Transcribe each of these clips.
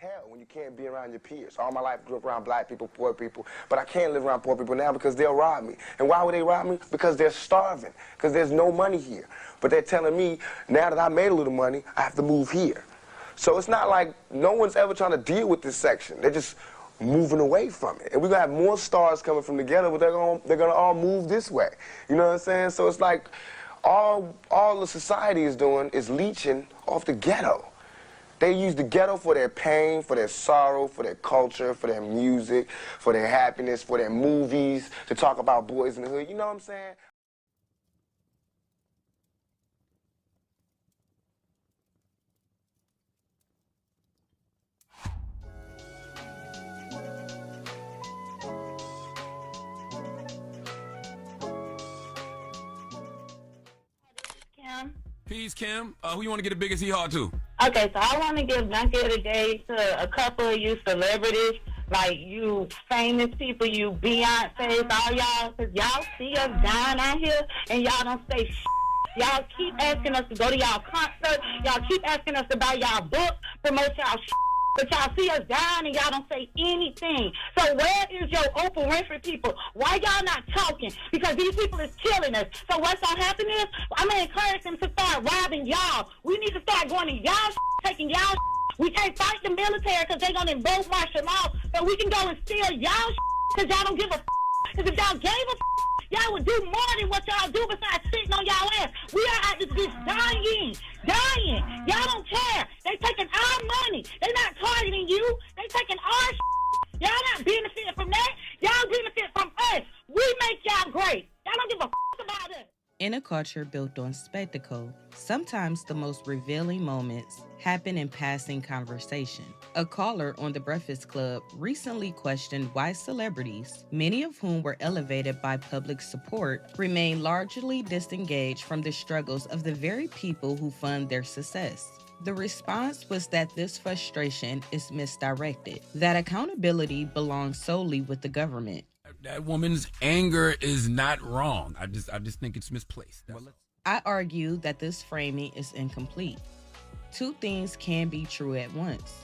hell when you can't be around your peers. All my life I grew up around black people, poor people, but I can't live around poor people now because they'll rob me. And why would they rob me? Because they're starving, because there's no money here. But they're telling me, now that I made a little money, I have to move here. So it's not like no one's ever trying to deal with this section. They're just moving away from it. And we're going to have more stars coming from the ghetto, but they're gonna all move this way. You know what I'm saying? So it's like all the society is doing is leeching off the ghetto. They use the ghetto for their pain, for their sorrow, for their culture, for their music, for their happiness, for their movies, to talk about boys in the hood. You know what I'm saying? Peace, Kim. Who you want to get the biggest hee-haw to? Okay, so I want to give Donkey of the Day to a couple of you celebrities, like you famous people, you Beyonce's, all y'all, because y'all see us dying out here, and y'all don't say shit. Y'all keep asking us to go to y'all concert. Y'all keep asking us to buy y'all book, promote y'all shit. But y'all see us dying and y'all don't say anything. So where is your Oprah Winfrey people? Why y'all not talking? Because these people is killing us. So what's going to happen is, I'm going to encourage them to start robbing y'all. We need to start going to y'all taking y'all. We can't fight the military because they're going to invoke martial law. But we can go and steal y'all because y'all don't give a because if y'all gave a y'all would do more than what y'all do besides sitting on y'all ass. We are at this bitch dying. Y'all don't care. They taking our money. They not targeting you. They taking our Y'all not benefiting from that. Y'all benefit from us. We make y'all great. Y'all don't give a about us. In a culture built on spectacle, sometimes the most revealing moments happen in passing conversation. A caller on The Breakfast Club recently questioned why celebrities, many of whom were elevated by public support, remain largely disengaged from the struggles of the very people who fund their success. The response was that this frustration is misdirected, that accountability belongs solely with the government. That woman's anger is not wrong. I just think it's misplaced. I argue that this framing is incomplete. Two things can be true at once.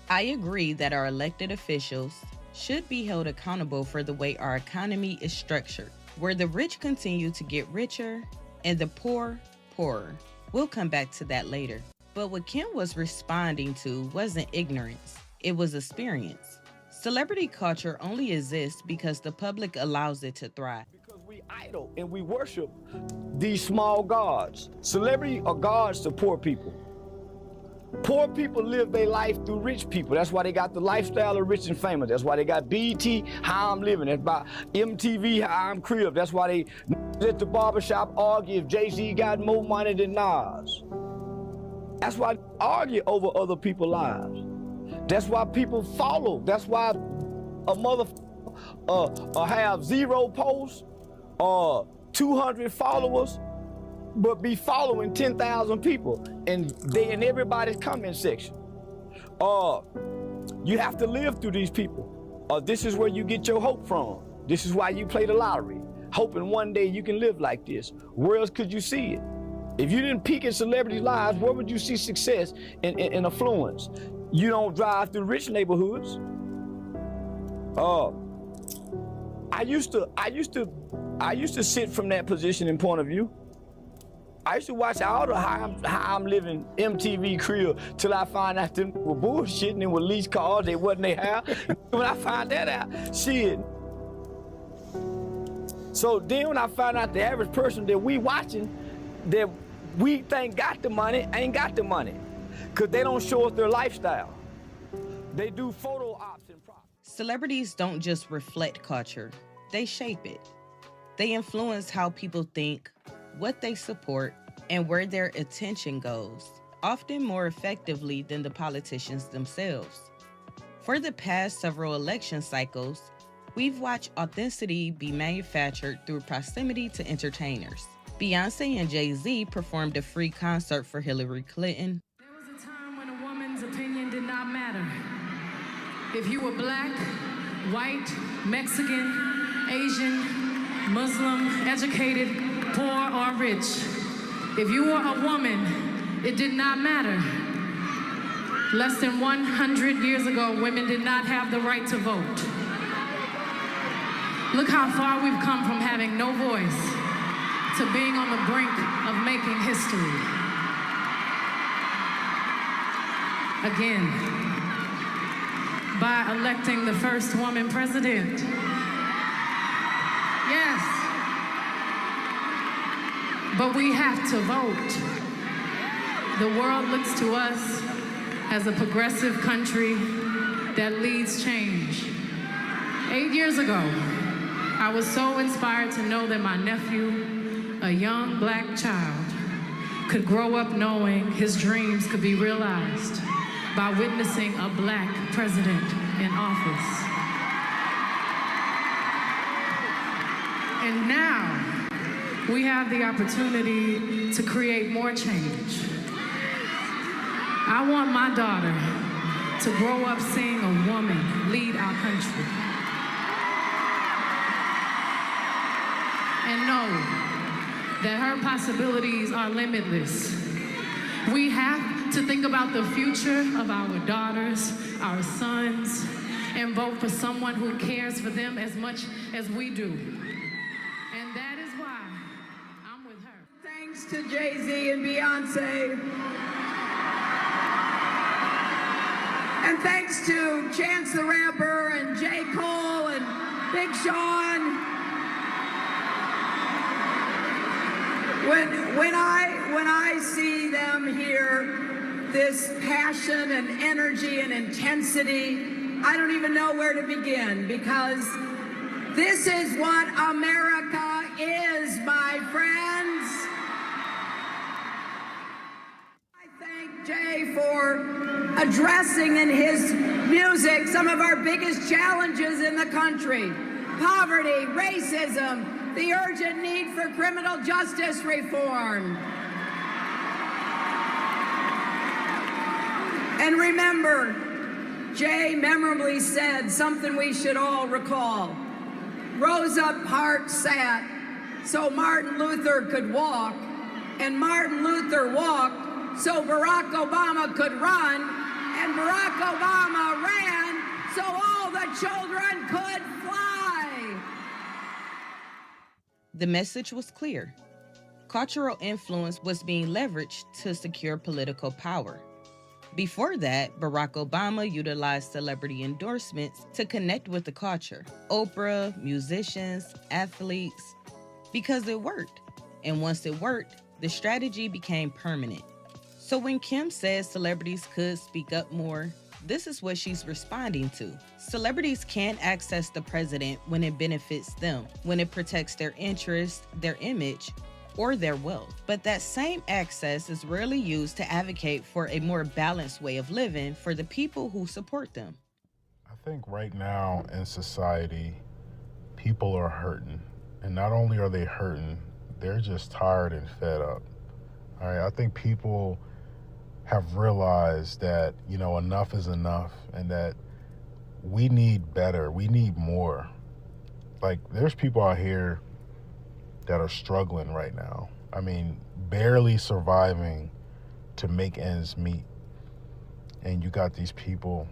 I agree that our elected officials should be held accountable for the way our economy is structured, where the rich continue to get richer and the poor poorer. We'll come back to that later. But what Kim was responding to wasn't ignorance, it was experience. Celebrity culture only exists because the public allows it to thrive. Because we idol and we worship these small gods. Celebrity are gods to poor people. Poor people live their life through rich people. That's why they got the lifestyle of rich and famous. That's why they got BET, How I'm Living. That's why MTV, How I'm Crib. That's why they at the barbershop argue if Jay-Z got more money than Nas. That's why they argue over other people's lives. That's why people follow. That's why a motherfucker have 0 posts or 200 followers, but be following 10,000 people, and they in everybody's comment section. You have to live through these people. This is where you get your hope from. This is why you play the lottery, hoping one day you can live like this. Where else could you see it? If you didn't peek in celebrities' lives, where would you see success and affluence? You don't drive through rich neighborhoods. I used to sit from that position and point of view. I used to watch all the How I'm Living MTV Crib till I find out them were bullshitting and were leased cars, they wasn't they have. When I find that out, shit. So then when I found out the average person that we watching, that we think got the money, ain't got the money. Because they don't show us their lifestyle. They do photo ops and props. Celebrities don't just reflect culture, they shape it. They influence how people think, what they support, and where their attention goes, often more effectively than the politicians themselves. For the past several election cycles, we've watched authenticity be manufactured through proximity to entertainers. Beyonce and Jay-Z performed a free concert for Hillary Clinton. There was a time when a woman's opinion did not matter. If you were black, white, Mexican, Asian, Muslim, educated, poor, or rich. If you were a woman, it did not matter. Less than 100 years ago, women did not have the right to vote. Look how far we've come from having no voice to being on the brink of making history. Again, by electing the first woman president. Yes. But we have to vote. The world looks to us as a progressive country that leads change. 8 years ago, I was so inspired to know that my nephew, a young black child, could grow up knowing his dreams could be realized by witnessing a black president in office. And now, we have the opportunity to create more change. I want my daughter to grow up seeing a woman lead our country. And know that her possibilities are limitless. We have to think about the future of our daughters, our sons, and vote for someone who cares for them as much as we do. And that is why I'm with her. Thanks to Jay-Z and Beyonce. And thanks to Chance the Rapper and J. Cole and Big Sean. When I see them here, this passion and energy and intensity, I don't even know where to begin, because this is what America is, my friends. I thank Jay for addressing in his music some of our biggest challenges in the country: poverty, racism, the urgent need for criminal justice reform. And remember, Jay memorably said something we should all recall. Rosa Parks sat so Martin Luther could walk, and Martin Luther walked so Barack Obama could run, and Barack Obama ran so all the children could fly. The message was clear. Cultural influence was being leveraged to secure political power. Before that, Barack Obama utilized celebrity endorsements to connect with the culture. Oprah, musicians, athletes, because it worked. And once it worked, the strategy became permanent. So when Kim says celebrities could speak up more, this is what she's responding to. Celebrities can access the president when it benefits them, when it protects their interests, their image, or their wealth. But that same access is rarely used to advocate for a more balanced way of living for the people who support them. I think right now in society, people are hurting. And not only are they hurting, they're just tired and fed up. All right, I think people have realized that, enough is enough, and that we need better, we need more. Like, there's people out here that are struggling right now. I mean, barely surviving to make ends meet. And you got these people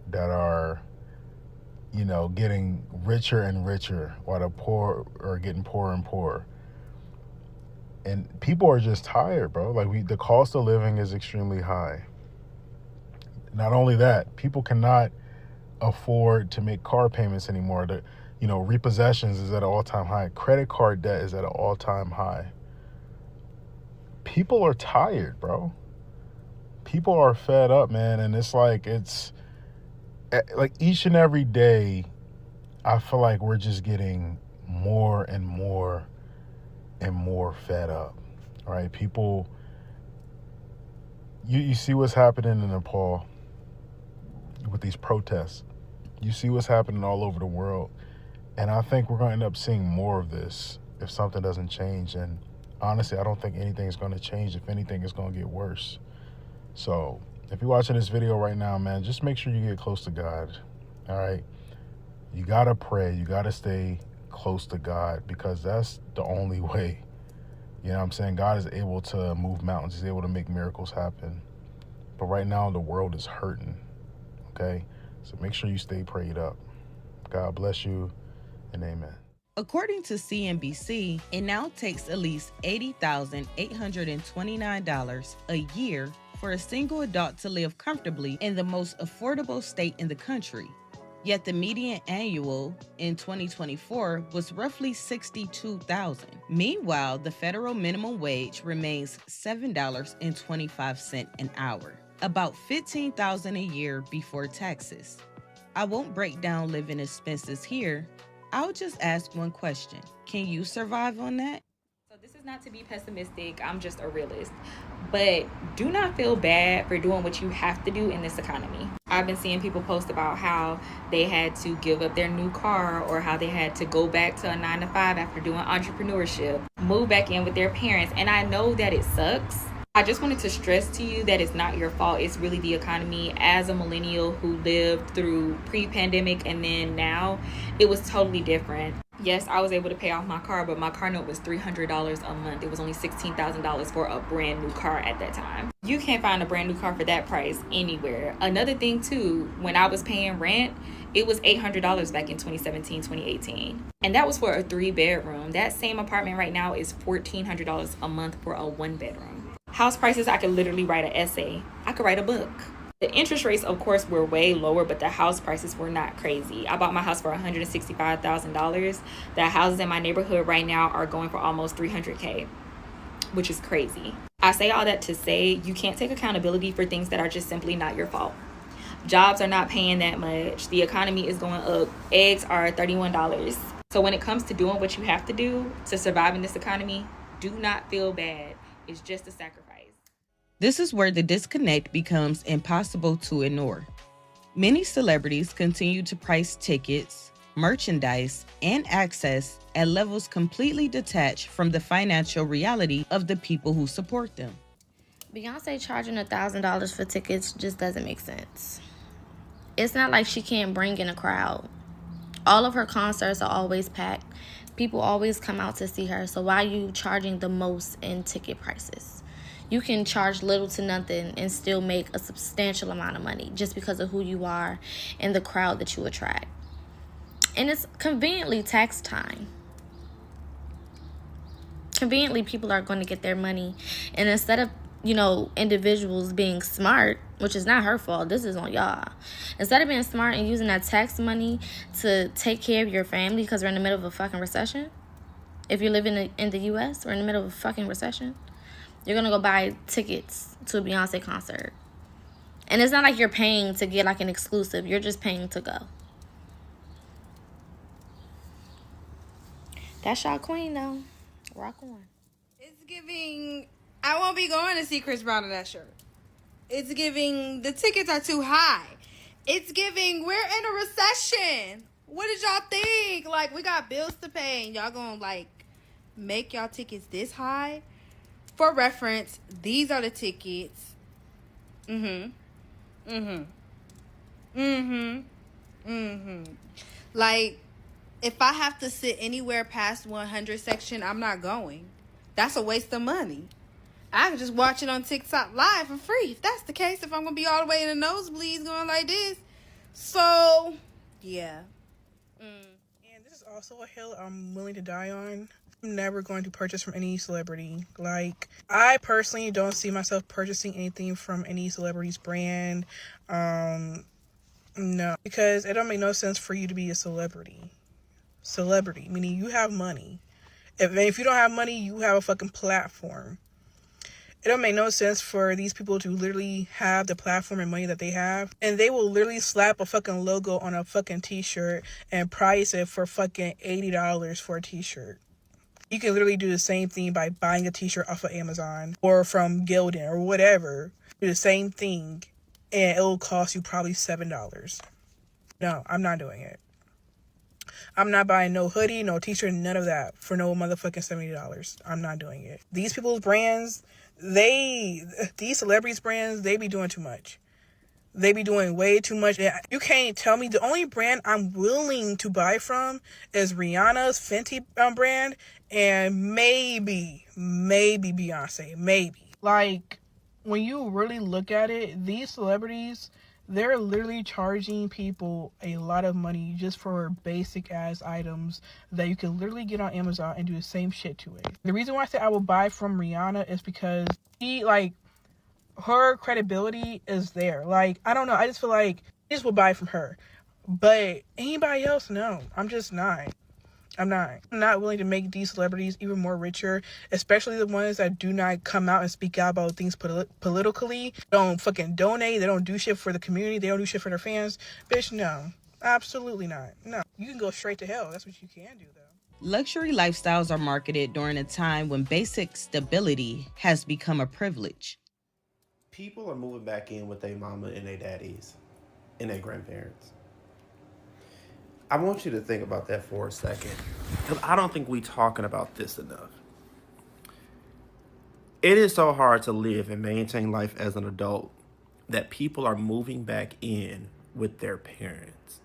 that are, getting richer and richer, while the poor are getting poorer and poorer. And people are just tired, bro. Like, the cost of living is extremely high. Not only that, people cannot afford to make car payments anymore. Repossessions is at an all-time high. Credit card debt is at an all-time high. People are tired, bro. People are fed up, man. And it's like each and every day, I feel like we're just getting more and more and more fed up. All right, people, you see what's happening in Nepal with these protests. You see what's happening all over the world. And I think we're going to end up seeing more of this if something doesn't change. And honestly, I don't think anything's going to change. If anything, it's going to get worse. So if you're watching this video right now, man, just make sure you get close to God. All right. You got to pray. You got to stay close to God, because that's the only way. You know what I'm saying? God is able to move mountains. He's able to make miracles happen. But right now, the world is hurting, okay? So make sure you stay prayed up. God bless you, and amen. According to CNBC, it now takes at least $80,829 a year for a single adult to live comfortably in the most affordable state in the country. Yet the median annual in 2024 was roughly $62,000. Meanwhile, the federal minimum wage remains $7.25 an hour, about $15,000 a year before taxes. I won't break down living expenses here. I'll just ask one question. Can you survive on that? So this is not to be pessimistic. I'm just a realist. But do not feel bad for doing what you have to do in this economy. I've been seeing people post about how they had to give up their new car or how they had to go back to a 9-to-5 after doing entrepreneurship, move back in with their parents. And I know that it sucks. I just wanted to stress to you that it's not your fault. It's really the economy. As a millennial who lived through pre-pandemic and then now, it was totally different. Yes, I was able to pay off my car, but my car note was $300 a month. It was only $16,000 for a brand new car at that time. You can't find a brand new car for that price anywhere. Another thing too, when I was paying rent, it was $800 back in 2017, 2018. And that was for a 3-bedroom. That same apartment right now is $1,400 a month for a 1-bedroom. House prices, I could literally write an essay. I could write a book. The interest rates, of course, were way lower, but the house prices were not crazy. I bought my house for $165,000. The houses in my neighborhood right now are going for almost $300K, which is crazy. I say all that to say you can't take accountability for things that are just simply not your fault. Jobs are not paying that much. The economy is going up. Eggs are $31. So when it comes to doing what you have to do to survive in this economy, do not feel bad. It's just a sacrifice. This is where the disconnect becomes impossible to ignore. Many celebrities continue to price tickets, merchandise, and access at levels completely detached from the financial reality of the people who support them. Beyonce charging $1,000 for tickets just doesn't make sense. It's not like she can't bring in a crowd. All of her concerts are always packed. People always come out to see her, so why are you charging the most in ticket prices? You can charge little to nothing and still make a substantial amount of money just because of who you are and the crowd that you attract. And it's conveniently tax time. Conveniently, people are going to get their money. And instead of, individuals being smart, which is not her fault, this is on y'all. Instead of being smart and using that tax money to take care of your family because we're in the middle of a fucking recession, if you're living in the U.S., we're in the middle of a fucking recession, you're going to go buy tickets to a Beyonce concert. And it's not like you're paying to get like an exclusive. You're just paying to go. That's y'all queen, though. Rock on. It's giving, I won't be going to see Chris Brown in that shirt. It's giving, the tickets are too high. It's giving, we're in a recession. What did y'all think? Like, we got bills to pay and y'all gonna, make y'all tickets this high? For reference, these are the tickets. Like, if I have to sit anywhere past 100 section, I'm not going. That's a waste of money. I can just watch it on TikTok live for free. If that's the case, if I'm going to be all the way in the nosebleeds going like this. So, yeah. And this is also a hill I'm willing to die on. I'm never going to purchase from any celebrity. I personally don't see myself purchasing anything from any celebrity's brand. No. Because it don't make no sense for you to be a celebrity. Celebrity, meaning you have money. If you don't have money, you have a fucking platform. It don't make no sense for these people to literally have the platform and money that they have. And they will literally slap a fucking logo on a fucking t-shirt and price it for fucking $80 for a t-shirt. You can literally do the same thing by buying a t-shirt off of Amazon or from Gildan or whatever. Do the same thing and it will cost you probably $7. No, I'm not doing it. I'm not buying no hoodie, no t-shirt, none of that for no motherfucking $70. I'm not doing it. These people's brands, these celebrities' brands, they be doing too much. They be doing way too much. You can't tell me. The only brand I'm willing to buy from is Rihanna's Fenty brand and maybe Beyonce. Maybe. when you really look at it, these celebrities, they're literally charging people a lot of money just for basic ass items that you can literally get on Amazon and do the same shit to it. The reason why I say I will buy from Rihanna is because her credibility is there. Like, I don't know, I just feel like I just will buy from her. But anybody else, no. I'm just not. I'm not willing to make these celebrities even more richer, especially the ones that do not come out and speak out about things politically. They don't fucking donate. They don't do shit for the community. They don't do shit for their fans. Bitch, no. Absolutely not. No. You can go straight to hell. That's what you can do, though. Luxury lifestyles are marketed during a time when basic stability has become a privilege. People are moving back in with their mama and their daddies and their grandparents. I want you to think about that for a second, because I don't think we're talking about this enough. It is so hard to live and maintain life as an adult that people are moving back in with their parents.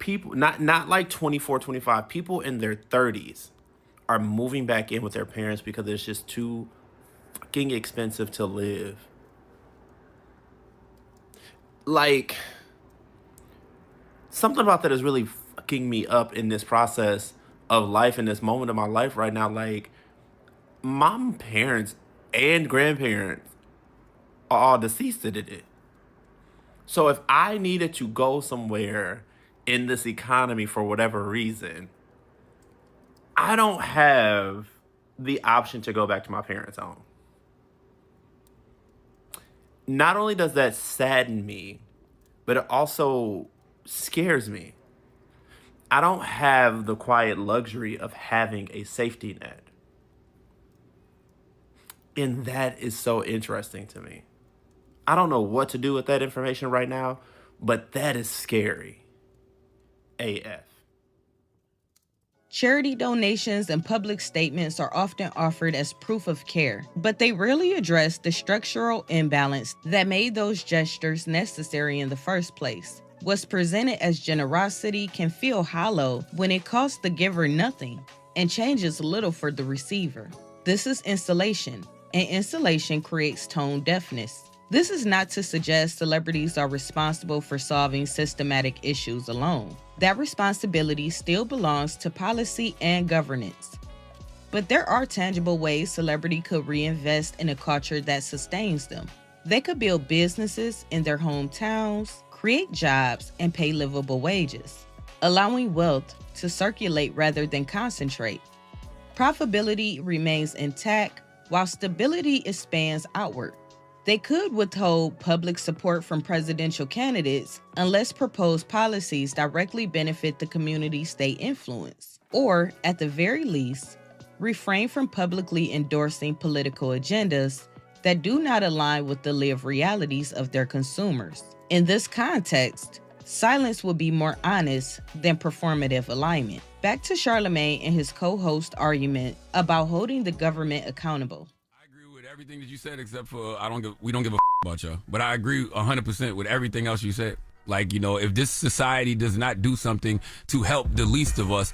People, not like 24, 25, people in their 30s are moving back in with their parents because it's just too fucking expensive to live. Like, something about that is really fucking me up in this process of life, in this moment of my life right now. Like, my parents and grandparents are all deceased in it. So if I needed to go somewhere in this economy for whatever reason, I don't have the option to go back to my parents' home. Not only does that sadden me, but it also scares me. I don't have the quiet luxury of having a safety net. And that is so interesting to me. I don't know what to do with that information right now, but that is scary. AF. Charity donations and public statements are often offered as proof of care, but they rarely address the structural imbalance that made those gestures necessary in the first place. What's presented as generosity can feel hollow when it costs the giver nothing and changes little for the receiver. This is installation, and installation creates tone deafness. This is not to suggest celebrities are responsible for solving systematic issues alone. That responsibility still belongs to policy and governance. But there are tangible ways celebrity could reinvest in a culture that sustains them. They could build businesses in their hometowns, create jobs, and pay livable wages, allowing wealth to circulate rather than concentrate. Profitability remains intact while stability expands outward. They could withhold public support from presidential candidates unless proposed policies directly benefit the communities they influence, or, at the very least, refrain from publicly endorsing political agendas that do not align with the lived realities of their consumers. In this context, silence will be more honest than performative alignment. Back to Charlemagne and his co-host argument about holding the government accountable. Everything that you said, except for we don't give a about y'all. But I agree 100% with everything else you said. Like, you know, if this society does not do something to help the least of us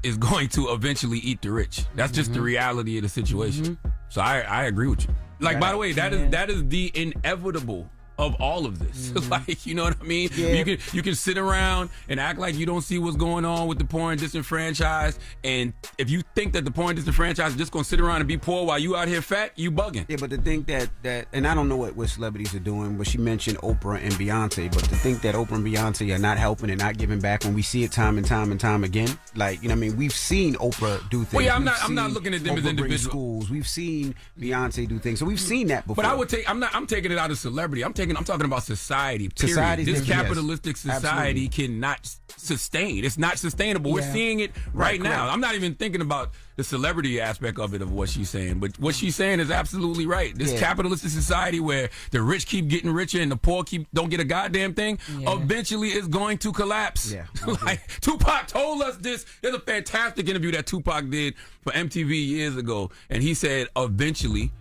is going to eventually eat the rich. That's just the reality of the situation. So I agree with you. Like, by the way, that is the inevitable of all of this. Like, you know what I mean? Yeah. You can sit around and act like you don't see what's going on with the poor and disenfranchised, and if you think that the poor and disenfranchised are just gonna sit around and be poor while you out here fat, you bugging. Yeah, but to think that and I don't know what celebrities are doing, but she mentioned Oprah and Beyonce, but to think that Oprah and Beyonce are not helping and not giving back when we see it time and time and time again, like, you know what I mean? We've seen Oprah do things. Well, yeah, I'm not looking at them as individuals. Schools. We've seen Beyonce do things, so we've seen that before. But I'm taking it out of celebrity. I'm talking about society, period. This capitalistic society cannot sustain. It's not sustainable. We're seeing it right now. Correct. I'm not even thinking about the celebrity aspect of it, of what she's saying. But what she's saying is absolutely right. This capitalistic society where the rich keep getting richer and the poor don't get a goddamn thing, eventually is going to collapse. Yeah, like Tupac told us this. There's a fantastic interview that Tupac did for MTV years ago. And he said, eventually,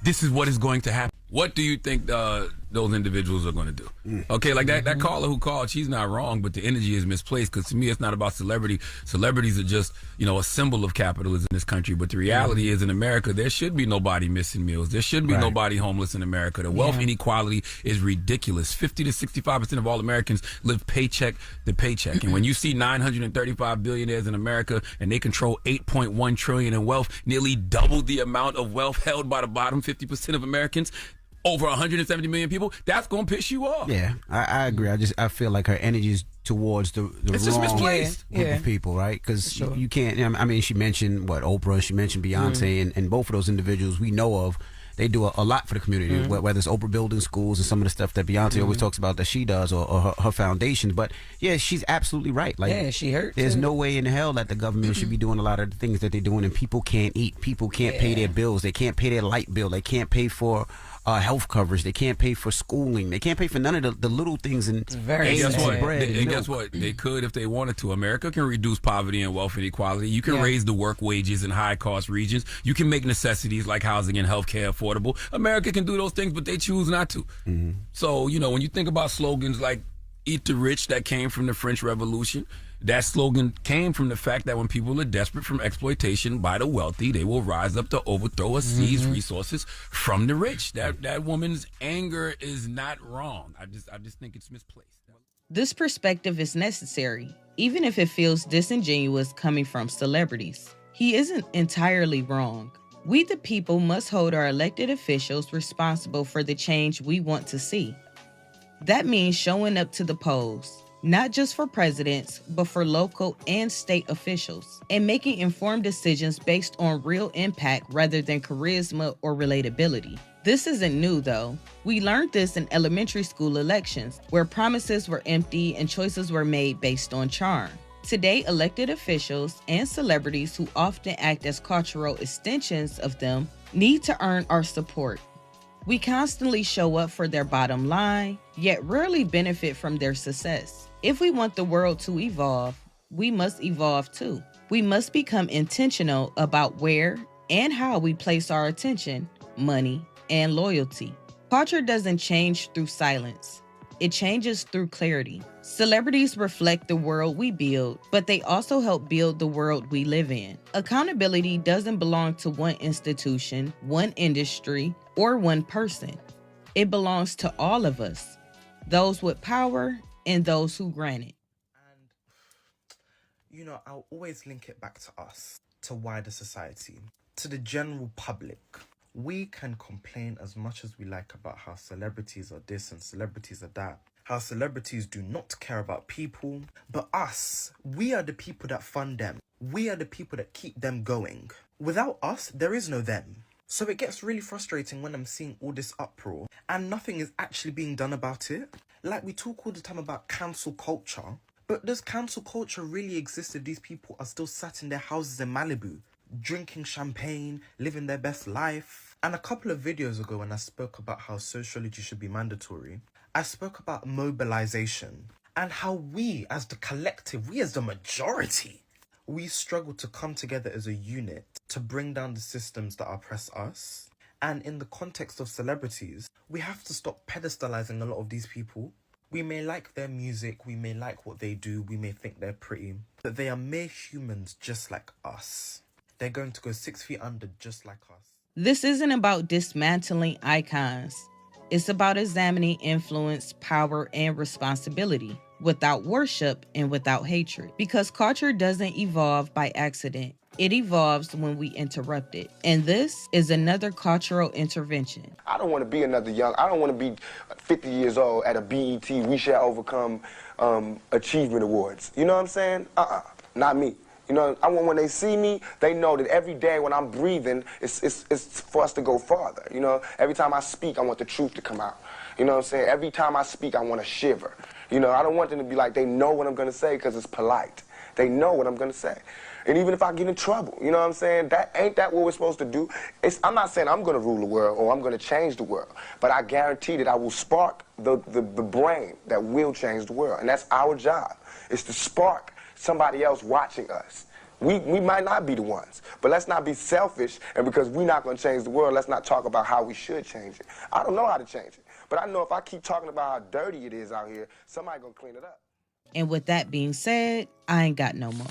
this is what is going to happen. What do you think the those individuals are going to do. Okay, like that caller who called, she's not wrong, but the energy is misplaced, because to me it's not about celebrity. Celebrities are just, a symbol of capitalism in this country, but the reality is in America there should be nobody missing meals. There should be nobody homeless in America. The wealth inequality is ridiculous. 50 to 65% of all Americans live paycheck to paycheck, and when you see 935 billionaires in America and they control 8.1 trillion in wealth, nearly double the amount of wealth held by the bottom 50% of Americans, over 170 million people, that's going to piss you off. Yeah, I agree. I feel like her energy is towards the it's wrong just misplaced. group of people, right? Because you can't, I mean, she mentioned, Oprah, she mentioned Beyonce, and both of those individuals we know of, they do a lot for the community, whether it's Oprah building schools and some of the stuff that Beyonce always talks about that she does, or her foundations. But yeah, she's absolutely right. Like, she hurt. There's no way in hell that the government should be doing a lot of the things that they're doing, and people can't eat. People can't pay their bills. They can't pay their light bill. They can't pay for health coverage. They can't pay for schooling. They can't pay for none of the little things. And guess what? They could if they wanted to. America can reduce poverty and wealth inequality. You can raise the work wages in high cost regions. You can make necessities like housing and healthcare affordable. America can do those things, but they choose not to. So, when you think about slogans like "Eat the Rich" that came from the French Revolution, that slogan came from the fact that when people are desperate from exploitation by the wealthy, they will rise up to overthrow or seize resources from the rich. That woman's anger is not wrong. I just think it's misplaced. This perspective is necessary, even if it feels disingenuous coming from celebrities. He isn't entirely wrong. We, the people, must hold our elected officials responsible for the change we want to see. That means showing up to the polls, not just for presidents, but for local and state officials, and making informed decisions based on real impact rather than charisma or relatability. This isn't new, though. We learned this in elementary school elections, where promises were empty and choices were made based on charm. Today, elected officials and celebrities who often act as cultural extensions of them need to earn our support. We constantly show up for their bottom line, yet rarely benefit from their success. If we want the world to evolve, we must evolve too. We must become intentional about where and how we place our attention, money, and loyalty. Culture doesn't change through silence. It changes through clarity. Celebrities reflect the world we build, but they also help build the world we live in. Accountability doesn't belong to one institution, one industry, or one person. It belongs to all of us, those with power and those who grant it. And, I'll always link it back to us, to wider society, to the general public. We can complain as much as we like about how celebrities are this and celebrities are that, how celebrities do not care about people, but us, we are the people that fund them. We are the people that keep them going. Without us, there is no them. So it gets really frustrating when I'm seeing all this uproar and nothing is actually being done about it. Like, we talk all the time about cancel culture, but does cancel culture really exist if these people are still sat in their houses in Malibu, drinking champagne, living their best life? And a couple of videos ago, when I spoke about how sociology should be mandatory, I spoke about mobilization and how we as the collective, we as the majority, we struggle to come together as a unit to bring down the systems that oppress us. And in the context of celebrities, we have to stop pedestalizing a lot of these people. We may like their music, we may like what they do, we may think they're pretty, but they are mere humans just like us. They're going to go 6 feet under just like us. This isn't about dismantling icons. It's about examining influence, power, and responsibility without worship and without hatred. Because culture doesn't evolve by accident. It evolves when we interrupt it. And this is another cultural intervention. I don't want to be I don't want to be 50 years old at a BET We Shall Overcome Achievement Awards. You know what I'm saying? Not me. I want when they see me, they know that every day when I'm breathing, it's for us to go farther. Every time I speak, I want the truth to come out. You know what I'm saying? Every time I speak, I want to shiver. I don't want them to be like, they know what I'm going to say because it's polite. They know what I'm going to say. And even if I get in trouble, you know what I'm saying? Ain't that what we're supposed to do? I'm not saying I'm going to rule the world or I'm going to change the world, but I guarantee that I will spark the brain that will change the world. And that's our job, is to spark somebody else watching us We might not be the ones, but let's not be selfish, and because we're not going to change the world, let's not talk about how we should change it. I don't know how to change it, but I know if I keep talking about how dirty it is out here, somebody going to clean it up. And with that being said, I ain't got no more.